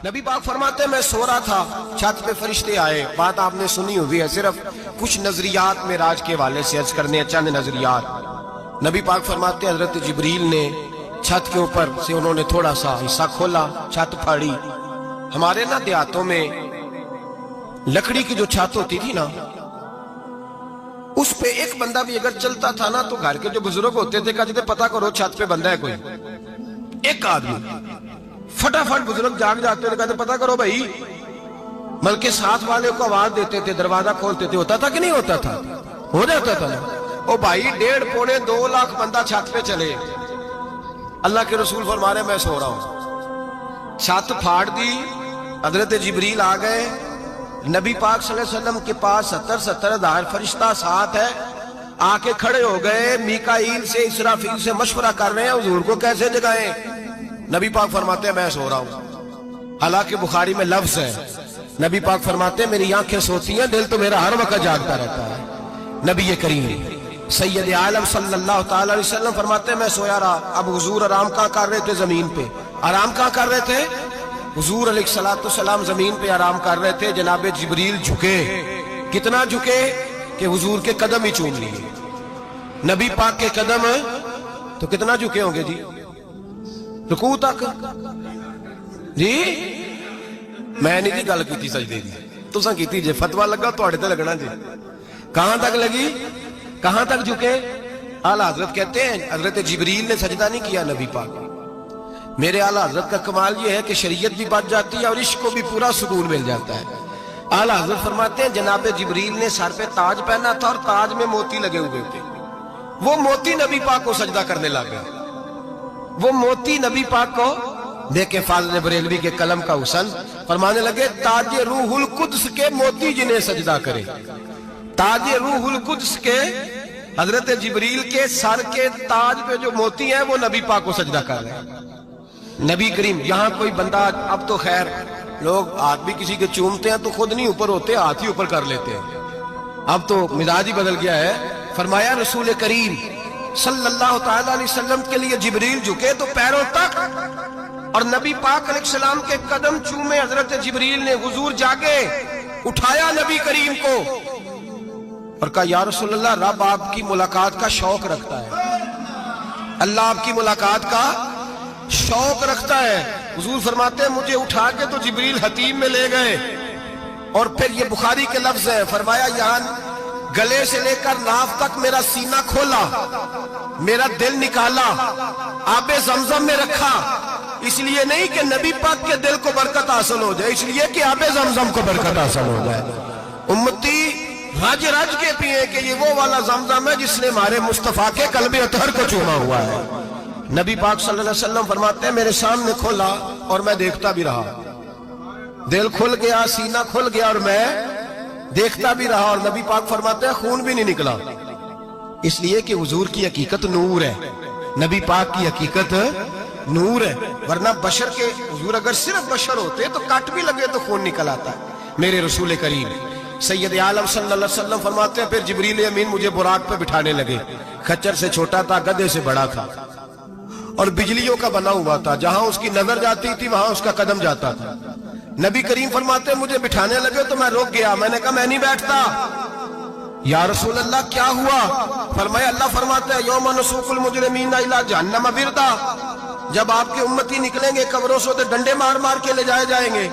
نبی پاک فرماتے ہیں میں سو رہا تھا، چھت پہ فرشتے آئے. بات آپ نے سنی ہوئی ہے، صرف کچھ نظریات معراج کے حوالے سے عرض کرنے ہیں، چند نظریات. نبی پاک فرماتے ہیں حضرت جبریل نے چھت کے اوپر سے انہوں نے تھوڑا سا حصہ کھولا، چھت پھاڑی. ہمارے نا دیہاتوں میں لکڑی کی جو چھت ہوتی تھی نا، اس پہ ایک بندہ بھی اگر چلتا تھا نا تو گھر کے جو بزرگ ہوتے تھے کہتے تھے پتہ کرو چھت پہ بندہ ہے کوئی. ایک آدمی فٹافٹ بزرگ جاگ جاتے تھے، کہتے پتہ کرو بھائی. بلکہ ساتھ والے کو آواز دیتے تھے، دروازہ کھولتے تھے. ہوتا تھا کہ نہیں ہوتا تھا؟ ہو جاتا تھا نا. او بھائی 1.5 پونے 2 لاکھ بندہ چھت پہ چلے. اللہ کے رسول فرما رہے میں سو رہا ہوں. چھت پھاڑ دی، حضرت جبریل آ گئے. نبی پاک صلی اللہ علیہ وسلم کے پاس 70 ہزار فرشتہ ساتھ ہے، آ کے کھڑے ہو گئے. میکائیل سے اسرافیل سے مشورہ کر رہے ہیں حضور کو کیسے جگائیں. نبی پاک فرماتے ہیں میں سو رہا ہوں. حالانکہ بخاری میں لفظ ہے، نبی پاک فرماتے ہیں میری آنکھیں سوتی ہیں، دل تو میرا ہر وقت جاگتا رہتا ہے. نبی کریم سید عالم صلی اللہ تعالی علیہ وسلم فرماتے ہیں میں سویا رہا. اب حضور آرام کہاں کر رہے تھے؟ زمین پہ. آرام کہاں کر رہے تھے؟ حضور علیہ السلام زمین پہ آرام کر رہے تھے. جناب جبریل جھکے. کتنا جھکے کہ حضور کے قدم ہی چوم لیے. نبی پاک کے قدم تو کتنا جھکے ہوں گے جی؟ رکوع تک. جی میں نہیں جی گل کی سجدے دی، تساں کیتی جے. فتویٰ لگا تواڈے تے لگنا جی. کہاں تک لگی؟ کہاں تک جھکے؟ اعلیٰ حضرت کہتے ہیں حضرت جبریل نے سجدہ نہیں کیا نبی پاک. میرے اعلیٰ حضرت کا کمال یہ ہے کہ شریعت بھی بچ جاتی ہے اور عشق کو بھی پورا سکون مل جاتا ہے. اعلیٰ حضرت فرماتے ہیں جناب جبریل نے سر پہ تاج پہنا تھا اور تاج میں موتی لگے ہوئے تھے. وہ موتی نبی پاک کو سجدہ کرنے لگا. وہ موتی نبی پاک کو دیکھیں. فاضل بریلوی کے قلم کا حسن فرمانے لگے تاج روح القدس کے موتی جنہیں سجدہ کرے. تاج روح القدس کے حضرت جبریل کے سر کے تاج پہ جو موتی ہیں وہ نبی پاک کو سجدہ کر رہے ہیں. نبی کریم یہاں کوئی بندہ، اب تو خیر لوگ ہاتھ بھی کسی کے چومتے ہیں تو خود نہیں اوپر ہوتے، ہاتھ ہی اوپر کر لیتے ہیں. اب تو مزاج ہی بدل گیا ہے. فرمایا رسول کریم صلی اللہ تعالی علیہ وسلم کے لیے جبریل جھکے تو پیروں تک، اور نبی پاک علیہ السلام کے قدم چومے. حضرت جبریل نے حضور جاگے، اٹھایا نبی کریم کو اور کہا یا رسول اللہ رب آپ کی ملاقات کا شوق رکھتا ہے. اللہ آپ کی ملاقات کا شوق رکھتا ہے. حضور فرماتے ہیں مجھے اٹھا کے تو جبریل حتیم میں لے گئے. اور پھر یہ بخاری کے لفظ ہے، فرمایا یہاں گلے سے لے کر ناف تک میرا سینہ کھولا، میرا دل نکالا، آب زمزم میں رکھا. اس لیے نہیں کہ نبی پاک کے دل کو برکت حاصل ہو جائے، اس لیے کہ آب زمزم کو برکت حاصل ہو جائے. امتی رج رج کے پیئے کہ یہ وہ والا زمزم ہے جس نے ہمارے مصطفیٰ کے قلب اطہر کو چوما ہوا ہے. نبی پاک صلی اللہ علیہ وسلم فرماتے ہیں میرے سامنے کھولا اور میں دیکھتا بھی رہا. دل کھل گیا، سینہ کھل گیا اور میں دیکھتا بھی رہا. اور نبی پاک فرماتے ہیں خون بھی نہیں نکلا. اس لیے کہ حضور کی حقیقت نور ہے، نبی پاک کی حقیقت نور ہے. ورنہ بشر کے حضور اگر صرف بشر ہوتے تو کٹ بھی لگے تو خون نکل آتا. میرے رسول کریم سید عالم صلی اللہ علیہ وسلم فرماتے ہیں پھر جبریل امین مجھے براق پہ بٹھانے لگے. خچر سے چھوٹا تھا، گدھے سے بڑا تھا اور بجلیوں کا بنا ہوا تھا. جہاں اس کی نظر جاتی تھی وہاں اس کا قدم جاتا تھا. نبی کریم فرماتے ہیں مجھے بٹھانے لگے تو میں رک گیا. میں نے کہا میں نہیں بیٹھتا. یا رسول اللہ کیا ہوا؟ فرمایا اللہ فرماتے ہیں یوم نسوق المجرمین الی جہنم وردا. جب آپ کے امتی نکلیں گے قبروں سے تو ڈنڈے مار مار کے لے جائے جائیں گے.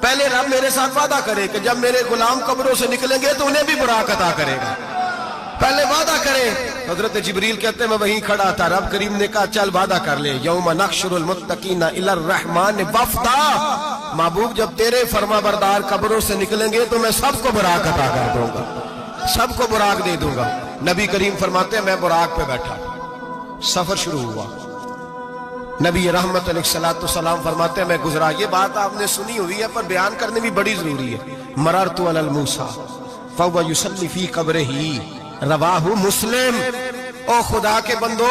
پہلے رب میرے ساتھ وعدہ کرے کہ جب میرے غلام قبروں سے نکلیں گے تو انہیں بھی براق عطا کرے گا. پہلے وعدہ کرے. حضرت جبریل کہتے ہیں میں وہیں کھڑا تھا. رب کریم نے کہا چل وعدہ کر لے. یوم نحشر المتقین الی الرحمن وفدا. محبوب جب تیرے فرما بردار قبروں سے نکلیں گے تو میں سب کو براق عطا کر دوں گا، سب کو براق دے دوں گا. نبی کریم فرماتے ہیں میں براق پہ بیٹھا. سفر شروع ہوا. نبی رحمت علیہ السلام فرماتے ہیں میں گزرا. یہ بات آپ نے سنی ہوئی ہے پر بیان کرنے بھی بڑی ضروری ہے. مررت علی الموسیٰ فہو یصلی فی قبرہ رواہ مسلم. او خدا کے بندو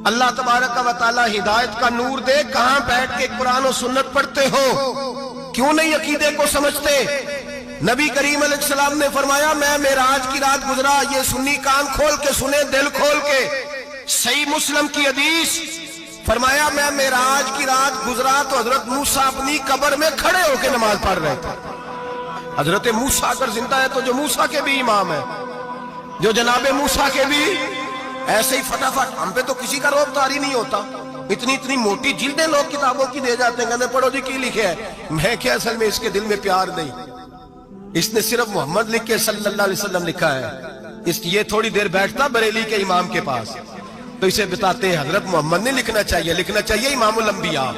اللہ تبارک و تعالی ہدایت کا نور دے. کہاں بیٹھ کے قرآن و سنت پڑھتے ہو؟ کیوں نہیں عقیدے کو سمجھتے؟ نبی کریم علیہ السلام نے فرمایا میں معراج کی رات گزرا. یہ سنی کان کھول کے سنے، دل کھول کے. صحیح مسلم کی حدیث فرمایا میں معراج کی رات گزرا تو حضرت موسیٰ اپنی قبر میں کھڑے ہو کے نماز پڑھ رہے تھے. حضرت موسیٰ اگر زندہ ہے تو جو موسیٰ کے بھی امام ہے، جو جناب موسیٰ کے بھی ایسے ہی فٹافٹ. ہم پہ تو کسی کا روب طاری نہیں ہوتا. اتنی موٹی جلدیں لوگ کتابوں کی دے جاتے ہیں، کہتے پڑھو جی کی لکھے ہے. میں کیا اصل میں اس کے دل میں پیار نہیں. اس نے صرف محمد لکھ کے صلی اللہ علیہ وسلم لکھا ہے. یہ تھوڑی دیر بیٹھتا بریلی کے امام کے پاس تو اسے بتاتے ہیں حضرت محمد نے لکھنا چاہیے امام الانبیاء،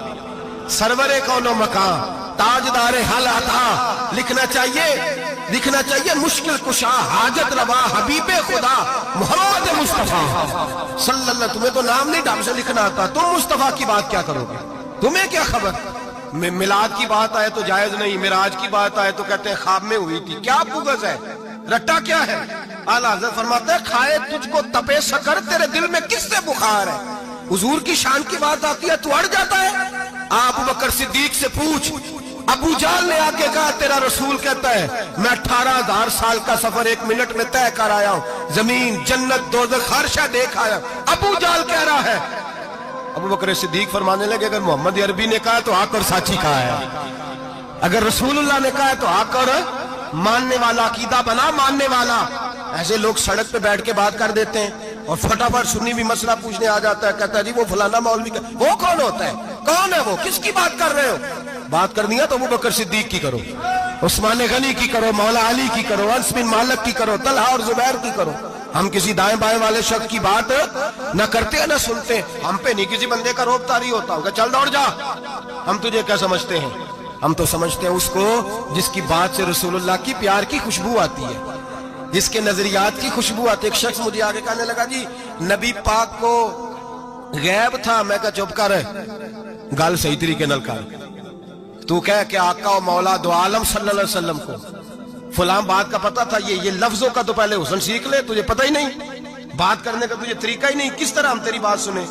سرور کون و مکان، تاجدار حال عطا. لکھنا چاہیے مشکل کشا، حاجت روا، حبیب خدا محمد مصطفیٰ صلی اللہ. تمہیں تو نام نہیں ڈھنگ سے لکھنا آتا، تم مصطفیٰ کی بات کیا کرو گے؟ تمہیں کیا خبر؟ میلاد کی بات آئے تو جائز نہیں، معراج کی بات آئے تو کہتے ہیں خواب میں ہوئی تھی. کیا بغض ہے؟ رٹا کیا ہے؟ اعلیٰ حضرت فرماتا ہے کھائے تجھ کو تپے سکر، تیرے دل میں کس سے بخار ہے؟ حضور کی شان کی بات آتی ہے تو اڑ جاتا ہے. ابو بکر صدیق سے پوچھ، ابو جہل نے آ کے کہا تیرا رسول کہتا ہے میں 18,000 سال کا سفر 1 منٹ میں طے کر آیا ہوں، زمین جنت دوزخ ہر شے دیکھ آیا. ابو جہل کہہ رہا ہے. ابو بکر صدیق فرمانے لگے اگر محمد عربی نے کہا تو آ کر ساتھی کہا ہے، اگر رسول اللہ نے کہا ہے تو آ کر ماننے والا، عقیدہ بنا ماننے والا. ایسے لوگ سڑک پہ بیٹھ کے بات کر دیتے ہیں اور فٹافٹ سنی بھی مسئلہ پوچھنے آ جاتا ہے، کہتا ہے جی وہ فلانا مولوی کا. وہ کون ہوتا ہے؟ کون ہے وہ؟ کس کی بات کر رہے ہو؟ بات کرنی ہے تو ابو بکر صدیق کی کرو، عثمان غنی کی کرو، مولا علی کی کرو، انس بن مالک کی کرو، طلحہ اور زبیر کی کرو. ہم کسی دائیں بائیں والے شخص کی بات نہ کرتے نہ سنتے. ہم پہ نہیں کسی بندے کا روب طاری ہوتا ہوگا چل دوڑ جا. ہم تجھے کیا سمجھتے ہیں؟ ہم تو سمجھتے ہیں اس کو جس کی بات سے رسول اللہ کی پیار کی خوشبو آتی ہے، جس کے نظریات کی خوشبو آتی ہے. ایک شخص مجھے آگے کہنے لگا جی نبی پاک کو غیب تھا. میں کہا چپ کر، گل صحیح طریقے نال کر. تو کہہ کہ آقا و مولا دو عالم صلی اللہ علیہ وسلم کو فلاں بات کا پتہ تھا. یہ لفظوں کا تو پہلے حسن سیکھ لے، تجھے پتہ ہی نہیں، بات کرنے کا تجھے طریقہ ہی نہیں. کس طرح ہم تیری بات سنیں؟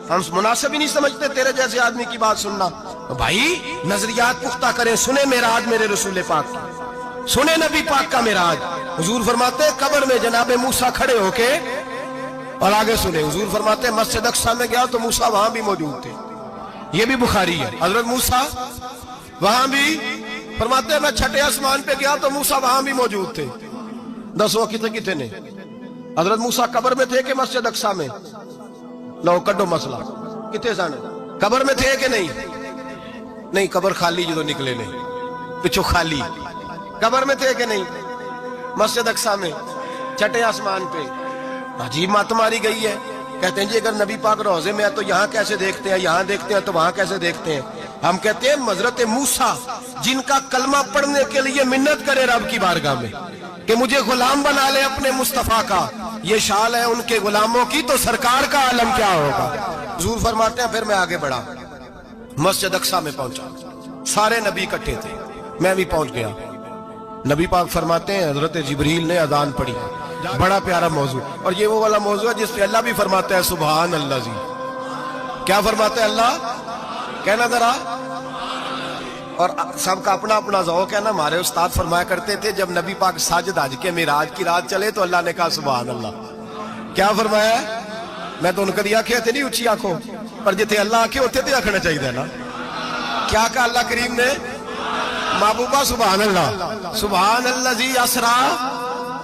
ہم مناسب ہی نہیں سمجھتے تیرے جیسے آدمی کی بات سننا. بھائی نظریات پختہ کریں. سنیں معراج میرے رسول پاک کی، سنیں نبی پاک کا معراج. حضور فرماتے ہیں قبر میں جناب موسیٰ کھڑے ہو کے، اور آگے سنیں حضور فرماتے ہیں مسجد اقصی میں گیا تو موسیٰ وہاں بھی موجود تھے. یہ بھی بخاری ہے. حضرت موسیٰ وہاں بھی فرماتے ہیں میں چھٹے آسمان پہ گیا تو موسیٰ وہاں بھی موجود تھے. دسو کتنے نے؟ حضرت موسیٰ قبر میں تھے کہ مسجد اقصی میں؟ لو کڈو مسئلہ. کتنے سانے قبر میں تھے کہ نہیں؟ قبر خالی جو نکلے نہیں پچھو خالی. قبر میں تھے کہ نہیں؟ مسجد اقصی میں چھٹے آسمان پہ. عجیب مات ماری گئی ہے. کہتے ہیں جی اگر نبی پاک روزے میں ہے تو یہاں کیسے دیکھتے ہیں، یہاں دیکھتے ہیں تو وہاں کیسے دیکھتے ہیں؟ ہم کہتے ہیں حضرت موسیٰ جن کا کلمہ پڑھنے کے لیے منت کرے رب کی بارگاہ میں کہ مجھے غلام بنا لے اپنے مصطفیٰ کا، یہ شال ہے ان کے غلاموں کی، تو سرکار کا عالم کیا ہوگا؟ حضور فرماتے ہیں پھر میں آگے بڑھا، مسجد اقصی میں پہنچا. سارے نبی اکٹھے تھے، میں بھی پہنچ گیا. نبی پاک فرماتے ہیں حضرت جبریل نے اذان پڑھی. بڑا پیارا موضوع، اور یہ وہ والا موضوع ہے جس پہ اللہ بھی فرماتا ہے سبحان اللہ. جی کیا فرماتا ہے اللہ؟ کہنا ذرا. اور سب کا اپنا اپنا ذوق ہے نا. ہمارے استاد فرمایا کرتے تھے جب نبی پاک ساجد حج کے معراج کی رات چلے تو اللہ نے کہا سبحان اللہ. کیا فرمایا ہے؟ میں تو ان کو دیا کہ نہیں اچھی آنکھوں پر جتنے اللہ آنکھیں ہوتے تھے آنکھنا چاہیے نا. کیا کہا اللہ کریم نے؟ محبوبہ سبحان اللہ. سبحان اللہ جی اسرا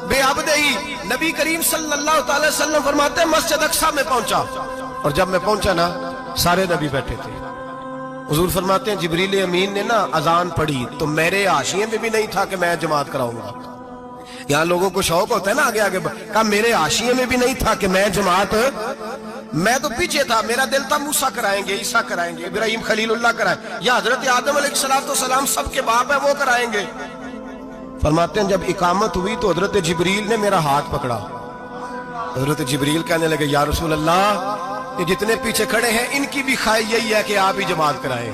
بے عبدہی. نبی کریم صلی اللہ تعالی وسلم فرماتے ہیں مسجد اقصی میں پہنچا، اور جب میں پہنچا نا سارے نبی بیٹھے تھے. حضور فرماتے ہیں جبریل امین نے نا اذان پڑھی تو میرے حاشیے میں بھی نہیں تھا کہ میں جماعت کراؤں گا. یہاں لوگوں کو شوق ہوتا ہے نا آگے آگے کہا میرے حاشیے میں بھی نہیں تھا کہ میں جماعت. میں تو پیچھے تھا، میرا دل تھا موسیٰ کرائیں گے، عیسیٰ کرائیں گے، ابراہیم خلیل اللہ کرائیں، یا حضرت آدم علیہ السلام سب کے باپ ہے وہ کرائیں گے. فرماتے ہیں جب اقامت ہوئی تو حضرت جبریل نے میرا ہاتھ پکڑا. حضرت جبریل کہنے لگے یا رسول اللہ یہ جتنے پیچھے کھڑے ہیں ان کی بھی خواہش یہی ہے کہ آپ ہی جماعت کرائیں،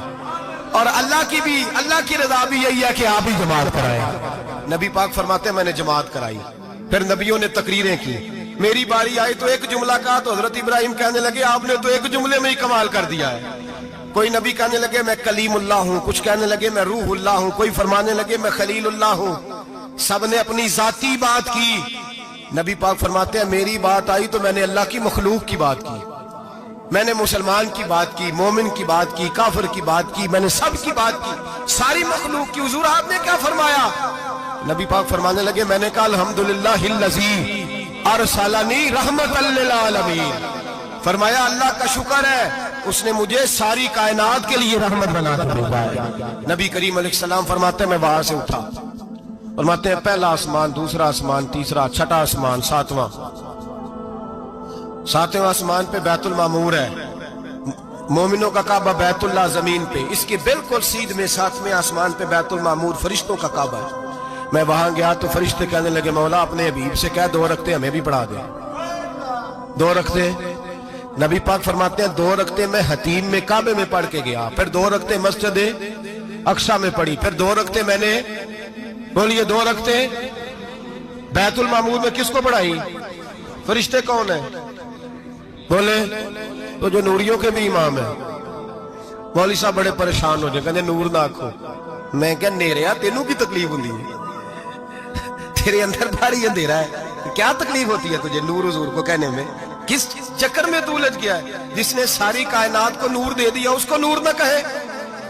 اور اللہ کی رضا بھی یہی ہے کہ آپ ہی جماعت کرائیں. نبی پاک فرماتے ہیں میں نے جماعت کرائی. پھر نبیوں نے تقریریں کی. میری باری آئی تو ایک جملہ کہا تو حضرت ابراہیم کہنے لگے آپ نے تو ایک جملے میں ہی کمال کر دیا ہے. کوئی نبی کہنے لگے میں کلیم اللہ ہوں، کچھ کہنے لگے میں روح اللہ ہوں، کوئی فرمانے لگے میں خلیل اللہ ہوں. سب نے اپنی ذاتی بات کی. نبی پاک فرماتے ہیں میری بات آئی تو میں نے اللہ کی مخلوق کی بات کی. میں نے مسلمان کی بات کی، مومن کی بات کی، کافر کی بات کی، میں نے سب کی بات کی، ساری مخلوق کی۔ حضور آپ نے کیا فرمایا؟ نبی پاک فرمانے لگے میں نے کہا الحمدللہ الذی ارسلنی رحمت للعالمین، فرمایا اللہ کا شکر ہے اس نے مجھے ساری کائنات کے لیے رحمت بنا کر بھیجا ہے۔ نبی کریم علیہ السلام فرماتے ہیں میں وہاں سے اٹھا، فرماتے ہیں پہلا آسمان، دوسرا آسمان، تیسرا، چھٹا آسمان، ساتواں آسمان پہ بیت المعمور ہے، مومنوں کا کعبہ بیت اللہ زمین پہ، اس کے بالکل سیدھ میں 7ویں آسمان پہ بیت المعمور فرشتوں کا کعبہ ہے۔ میں وہاں گیا تو فرشتے کہنے لگے مولا اپنے حبیب سے کہہ 2 رکعتیں ہمیں بھی پڑھا دے۔ 2 رکعتیں نبی پاک فرماتے ہیں 2 رکعتیں میں حتیم میں کعبے میں پڑھ کے گیا، پھر 2 رکعتیں مسجد اقصی میں پڑھی، پھر 2 رکعتیں میں نے بولیے 2 رکعتیں بیت المعمور میں کس کو پڑھائی؟ فرشتے کون ہیں؟ بولے تو جو نوریوں کے بھی امام ہیں۔ مولوی صاحب بڑے پریشان ہو جائے، کہنے نور نہ آکھو۔ میں کہا نیریا تینوں کی تکلیف ہوتی ہے، تیرے اندر بھاری اندھیرا ہے، کیا تکلیف ہوتی ہے تجھے نور حضور کو کہنے میں؟ کس چکر میں تو الجھ گیا ہے؟ جس نے ساری کائنات کو نور دے دیا اس کو نور نہ کہے؟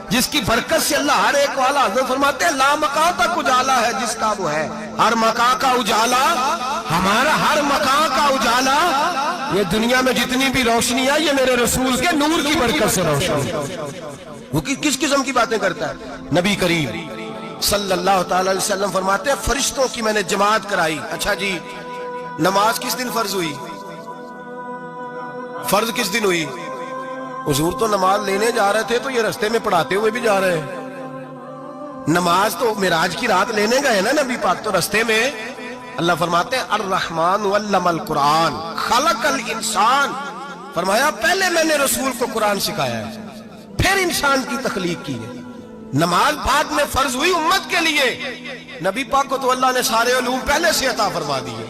جس کی برکت سے اللہ ہر ایک والا، حضرت فرماتے ہیں لا مکان تک اجالا ہے جس کا وہ ہے، ہر مکان کا اجالا ہمارا، ہر مکان کا اجالا، یہ دنیا میں جتنی بھی روشنی ہے یہ میرے رسول کے نور کی برکت سے روشنی۔ وہ کس قسم کی باتیں کرتا ہے؟ نبی کریم صلی اللہ تعالی علیہ وسلم فرماتے ہیں فرشتوں کی میں نے جماعت کرائی۔ اچھا جی نماز کس دن فرض ہوئی؟ فرض کس دن ہوئی؟ حضور تو نماز لینے جا رہے تھے تو یہ رستے میں پڑھاتے ہوئے بھی جا رہے ہیں۔ نماز تو معراج کی رات لینے گئے نا نبی پاک، تو رستے میں اللہ فرماتے ہیں الرحمن علم القرآن خلق الانسان، فرمایا پہلے میں نے رسول کو قرآن سکھایا ہے پھر انسان کی تخلیق کی ہے۔ نماز بعد میں فرض ہوئی امت کے لیے، نبی پاک کو تو اللہ نے سارے علوم پہلے سے عطا فرما دیے،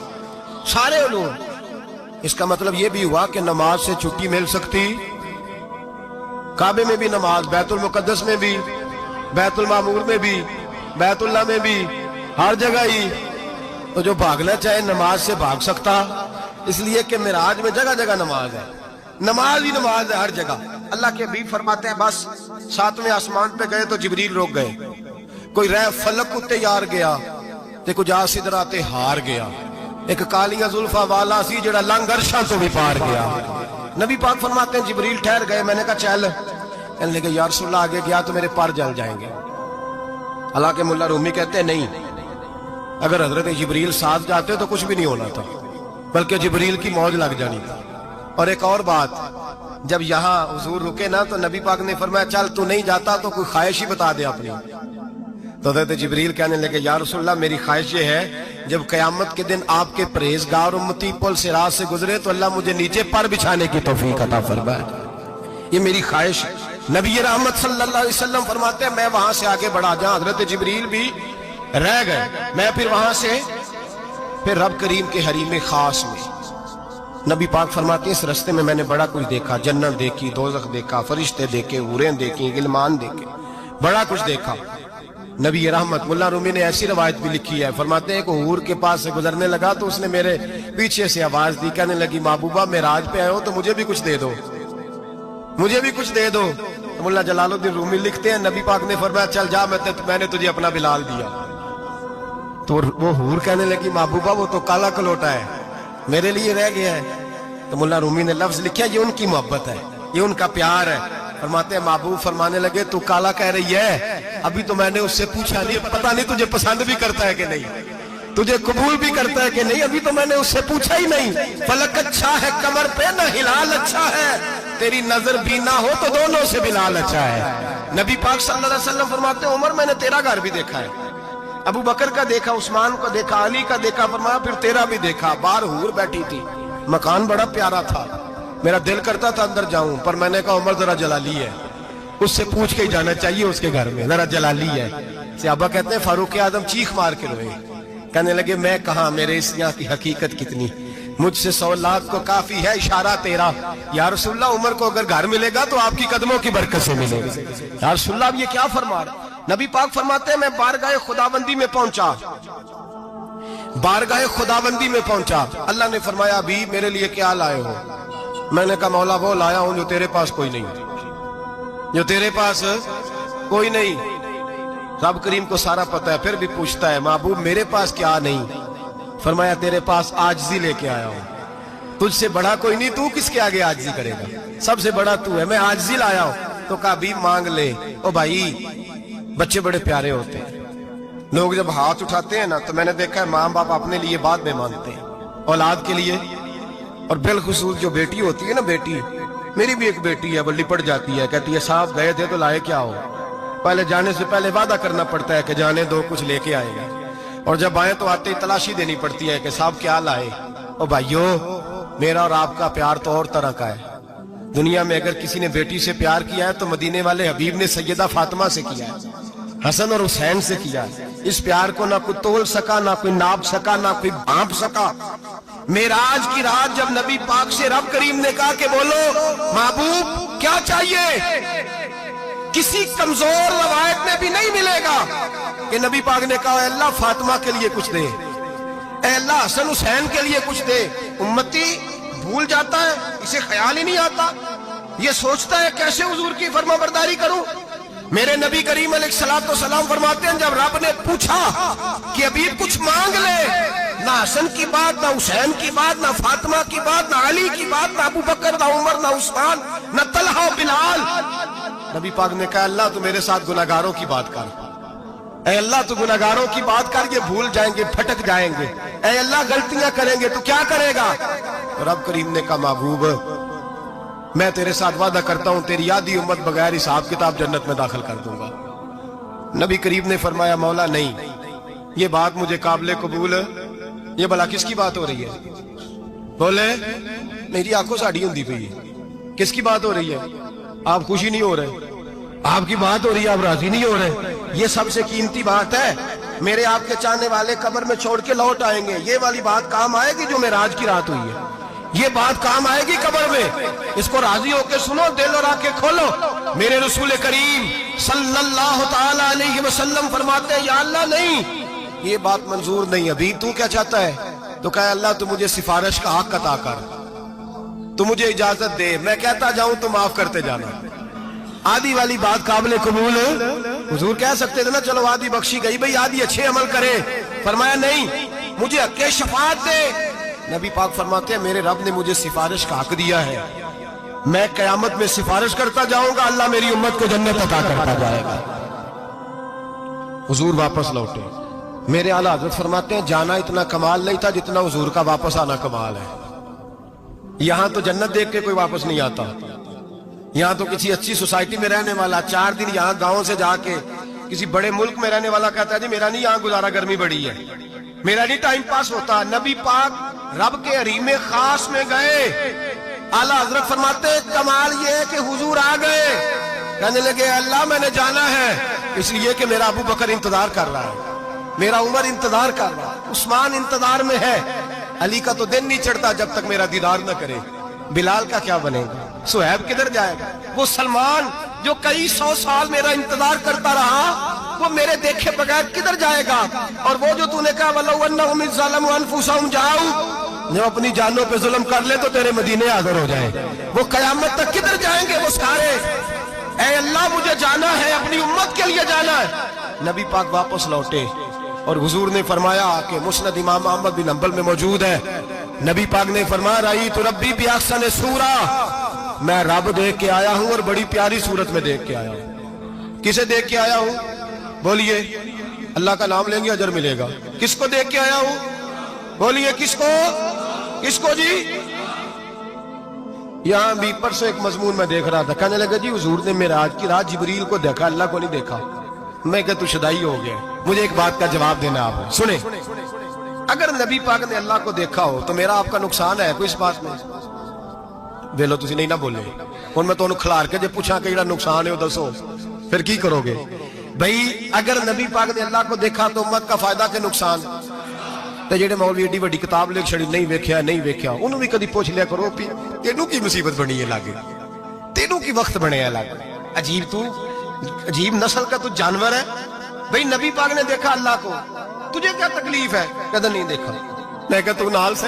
سارے علوم۔ اس کا مطلب یہ بھی ہوا کہ نماز سے چھٹی مل سکتی، کعبے میں بھی نماز، بیت المقدس میں بھی، بیت المعمور میں بھی، بیت اللہ میں بھی، ہر جگہ ہی۔ تو جو بھاگنا چاہے نماز سے بھاگ سکتا، اس لیے کہ معراج میں جگہ جگہ نماز ہے، نماز ہی نماز ہے ہر جگہ۔ اللہ کے حبیب فرماتے ہیں بس 7ویں آسمان پہ گئے تو جبریل روک گئے، کوئی رہ فلک اتے یار گیا تے کچھ آ سدراتے ہار گیا، ایک کالیاں زلفاں والا سی جڑا لنگ عرشاں تو بھی پار گیا۔ نبی پاک فرماتے ہیں جبریل ٹھہر گئے، میں نے کہا چل، کہنے لگے یا رسول اللہ آگے گیا تو میرے پر جل جائیں گے۔ حالانکہ ملا رومی کہتے ہیں نہیں، اگر حضرت جبریل ساتھ جاتے تو کچھ بھی نہیں ہونا تھا، بلکہ جبریل کی موج لگ جانی تھی۔ اور ایک اور بات، جب یہاں حضور رکے نا تو نبی پاک نے فرمایا چل تو نہیں جاتا تو کوئی خواہش ہی بتا دے اپنی۔ تو حضرت جبریل کہنے لگے یا رسول اللہ میری خواہش یہ ہے جب قیامت کے دن آپ کے پرہیزگار امتی پل صراط سے گزرے تو اللہ مجھے نیچے پر بچھانے کی توفیق عطا فرمائے، یہ میری خواہش ہے۔ نبی رحمت صلی اللہ علیہ وسلم فرماتے ہیں میں وہاں سے آگے بڑھا جاؤں، حضرت جبریل بھی رہ گئے، میں پھر وہاں سے پھر رب کریم کے حریم خاص میں۔ نبی پاک فرماتے ہیں اس رستے میں نے بڑا کچھ دیکھا، جنت دیکھی، دوزخ دیکھا، فرشتے دیکھے، حوریں دیکھی، غلمان دیکھے، بڑا کچھ دیکھا۔ نبی رحمت ملا رومی نے ایسی روایت بھی لکھی ہے، فرماتے ہیں کہ حور کے پاس سے گزرنے لگا تو اس نے میرے پیچھے سے آواز دی، کہنے لگی محبوبہ معراج پہ آئے ہو تو مجھے بھی کچھ دے دو، مجھے بھی کچھ دے دو۔ ملا جلال الدین رومی لکھتے ہیں نبی پاک نے فرمایا چل جا میں نے تجھے اپنا بلال دیا۔ تو وہ حور کہنے لگی محبوبہ وہ تو کالا کلوٹا ہے، میرے لیے رہ گیا ہے۔ تو ملا رومی نے لفظ لکھا یہ ان کی محبت ہے، یہ ان کا پیار ہے۔ فرماتے ہیں محبوب فرمانے لگے تو کالا کہہ رہی ہے، ابھی تو میں نے اس سے پوچھا نہیں، پتہ نہیں تجھے پسند بھی کرتا ہے کہ نہیں، تجھے قبول بھی کرتا ہے کہ نہیں، ابھی تو میں نے اس سے پوچھا ہی نہیں۔ فلک اچھا ہے کمر پہ نہ ہلال اچھا ہے، تیری نظر بھی نہ ہو تو دونوں سے بلال اچھا ہے۔ نبی پاک صلی اللہ علیہ وسلم فرماتے ہیں عمر میں نے تیرا گھر بھی دیکھا ہے، ابو بکر کا دیکھا، عثمان کا دیکھا، علی کا دیکھا، فرمایا پھر تیرا بھی دیکھا، باہر حور بیٹھی تھی، مکان بڑا پیارا تھا، میرا دل کرتا تھا اندر جاؤں، پر میں نے کہا عمر ذرا جلالی ہے، اس سے پوچھ کے ہی جانا چاہیے اس کے گھر میں، ذرا جلالی ہے۔ صحابہ کہتے ہیں فاروق اعظم چیخ مار کے روئے، کہنے لگے میں کہاں، میرے اس یہاں کی حقیقت کتنی، مجھ سے 100 لاکھ کو کافی ہے اشارہ تیرا۔ یا رسول اللہ عمر کو اگر گھر ملے گا تو آپ کی قدموں کی برکت سے ملے گا۔ یا رسول اللہ اب یہ کیا فرما رہا؟ نبی پاک فرماتے ہیں میں بارگاہ خداوندی میں پہنچا، بارگاہ خداوندی میں پہنچا، اللہ نے فرمایا ابھی میرے لیے کیا لائے ہو؟ میں نے کہا مولا وہ لایا ہوں جو تیرے پاس کوئی نہیں، جو تیرے پاس کوئی نہیں۔ رب کریم کو سارا پتہ ہے، پھر بھی پوچھتا ہے محبوب میرے پاس کیا نہیں؟ فرمایا تیرے پاس عاجزی لے کے آیا ہوں، تجھ سے بڑا کوئی نہیں، تو کس کے آگے عاجزی کرے گا، سب سے بڑا تو ہے، میں عاجزی لایا ہوں۔ تو کہا بھی مانگ لے۔ او بھائی بچے بڑے پیارے ہوتے ہیں، لوگ جب ہاتھ اٹھاتے ہیں نا تو میں نے دیکھا ہے ماں باپ اپنے لیے بعد میں مانگتے ہیں اولاد کے لیے، اور بالخصوص جو بیٹی ہوتی ہے نا، بیٹی میری بھی ایک بیٹی ہے، وہ لپٹ جاتی ہے، کہتی ہے صاحب گئے تھے تو لائے کیا ہو؟ پہلے جانے سے پہلے وعدہ کرنا پڑتا ہے کہ جانے دو کچھ لے کے آئے گا، اور جب آئے تو آتے ہی تلاشی دینی پڑتی ہے کہ صاحب کیا لائے۔ او بھائیو میرا اور آپ کا پیار تو اور طرح کا ہے، دنیا میں اگر کسی نے بیٹی سے پیار کیا ہے تو مدینے والے حبیب نے سیدہ فاطمہ سے کیا ہے، حسن اور حسین سے کیا ہے۔ اس پیار کو نہ کوئی تول سکا، نہ کوئی ناپ سکا، نہ کوئی بھانپ سکا۔ معراج کی رات جب نبی پاک سے رب کریم نے کہا کہ بولو محبوب کیا چاہیے، کسی کمزور روایت میں بھی نہیں ملے گا کہ نبی پاک نے کہا اے اللہ فاطمہ کے لیے کچھ دے، اے اللہ حسن حسین کے لیے کچھ دے۔ امتی بھول جاتا ہے، اسے خیال ہی نہیں آتا، یہ سوچتا ہے کیسے حضور کی فرما برداری کروں۔ میرے نبی کریم علیہ الصلوۃ والسلام فرماتے ہیں جب رب نے پوچھا کہ ابھی کچھ مانگ لے، نہ حسن کی بات، نہ حسین کی بات، نہ فاطمہ کی بات، نہ علی کی بات، نہ ابو بکر، نہ عمر، نہ عثمان، نہ طلحہ و بلال، نبی پاک نے کہا اللہ تو میرے ساتھ گناہگاروں کی بات کر، اے اللہ تو گناہگاروں کی بات کر، یہ بھول جائیں گے، پھٹک جائیں گے، اے اللہ غلطیاں کریں گے تو کیا کرے گا؟ رب کریم نے کہا محبوب میں تیرے ساتھ وعدہ کرتا ہوں تیری آدھی امت بغیر حساب کتاب جنت میں داخل کر دوں گا۔ نبی کریم نے فرمایا مولا نہیں، یہ بات مجھے قابل قبول ہے، یہ بھلا کس کی بات ہو رہی ہے؟ بولے میری آنکھوں سے اڑی ہوندی پئی ہے، کس کی بات ہو رہی ہے؟ آپ خوشی نہیں ہو رہے، آپ کی بات ہو رہی ہے، آپ راضی نہیں ہو رہے، یہ سب سے قیمتی بات ہے، میرے آپ کے چاہنے والے قبر میں چھوڑ کے لوٹ آئیں گے، یہ والی بات کام آئے گی جو معراج کی رات ہوئی ہے، یہ بات کام آئے گی قبر میں، اس کو راضی ہو کے سنو، دل اور آنکھیں کھولو۔ میرے رسول کریم صلی اللہ تعالی علیہ وسلم فرماتے ہیں یا اللہ نہیں، یہ بات منظور نہیں، ابھی تو کیا چاہتا ہے؟ تو کہا اللہ تو مجھے سفارش کا حق عطا کر، تو مجھے اجازت دے، میں کہتا جاؤں تو معاف کرتے جانا۔ آدھی والی بات قابل قبول ہے، حضور کہہ سکتے تھے نا چلو آدھی بخشی گئی بھئی آدھی اچھے عمل کرے، فرمایا نہیں مجھے حق شفاعت دے۔ نبی پاک فرماتے ہیں میرے رب نے مجھے سفارش کا حق دیا ہے، میں قیامت میں سفارش کرتا جاؤں گا، اللہ میری امت کو جنت عطا کرتا جائے گا۔ حضور واپس لوٹے، میرے اعلیٰ حضرت فرماتے ہیں جانا اتنا کمال نہیں تھا جتنا حضور کا واپس آنا کمال ہے۔ یہاں تو جنت دیکھ کے کوئی واپس نہیں آتا، یہاں تو کسی اچھی سوسائٹی میں رہنے والا 4 دن یہاں گاؤں سے جا کے کسی بڑے ملک میں رہنے والا کہتا ہے جی میرا نہیں یہاں گزارا، گرمی بڑی ہے، میرا نہیں ٹائم پاس ہوتا۔ نبی پاک رب کے حریم خاص میں گئے، اعلیٰ حضرت فرماتے ہیں کمال یہ ہے کہ حضور آ گئے، کہنے لگے اللہ میں نے جانا ہے اس لیے کہ میرا ابو بکر انتظار کر رہا ہے، میرا عمر انتظار کر رہا ہے، عثمان انتظار میں ہے، علی کا تو دن نہیں چڑھتا جب تک میرا دیدار نہ کرے، بلال کا کیا بنے گا، صہیب کدھر جائے گا، وہ سلمان جو کئی 100 سال میرا انتظار کرتا رہا وہ میرے دیکھے بغیر کدھر جائے گا، اور وہ جو تو نے کہا وَلَوْ أَنَّهُمْ إِذْ ظَلَمُوا أَنفُسَهُمْ جَاءُوا، جو اپنی جانوں پہ ظلم کر لے تو تیرے مدینے حاضر ہو جائیں، وہ قیامت تک کدھر جائیں گے وہ سارے، اے اللہ مجھے جانا ہے، اپنی امت کے لیے جانا ہے۔ نبی پاک واپس لوٹے اور حضور نے فرمایا کہ مسند امام احمد بن حنبل میں موجود ہے، نبی پاک نے فرمایا رأیت ربی بأحسن صورہ، میں رب دیکھ کے آیا ہوں اور بڑی پیاری صورت میں دیکھ کے آیا ہوں۔ کسے دیکھ کے آیا ہوں؟ بولیے، اللہ کا نام لیں گے اجر ملے گا۔ کس کو دیکھ کے آیا ہوں؟ بولیے کس کو؟ کس کو جی؟ یہاں بھی پرسوں ایک مضمون میں دیکھ رہا تھا، کہنے لگا جی حضور نے معراج کی رات جبریل کو دیکھا، اللہ کو نہیں دیکھا۔ میں کہ تو شدائی ہو گیا، مجھے ایک بات کا جواب دینا آپ سنیں، اگر نبی پاک نے اللہ کو دیکھا ہو تو میرا آپ کا نقصان ہے کوئی اس بات میں؟ ویلو تسی نہیں نہ بولے، اور میں تو انہوں کھلار کے جب پوچھا کہ یہ نقصان ہے وہ دسو، پھر کی کرو گے؟ بھئی اگر نبی پاک نے اللہ کو دیکھا تو امت کا فائدہ کہ نقصان؟ تے جڑے مولوی ایڈی بڑی کتاب لکھ چھڑی نہیں ویکھیا انہوں بھی کدی پوچھ لیا کرو پی تینوں کی مصیبت بنی ہے لاگے، تینوں کی وقت بنے ہے لاگے، عجیب نسل کا تو جانور ہے۔ بھئی نبی پاک نے دیکھا اللہ کو، تجھے کیا تکلیف ہے؟ کہتا نہیں دیکھا، میں کہتا تو نال سے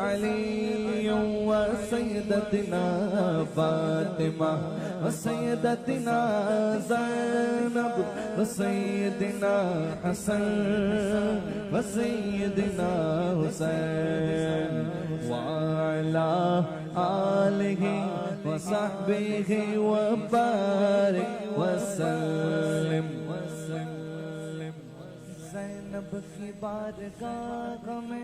علی و سیدتنا فاطمہ و سیدتنا زینب و سیدنا حسن و سیدنا حسین وعلا آلہ و صحبہ و بارک وسلم زینب کی بارگاہ میں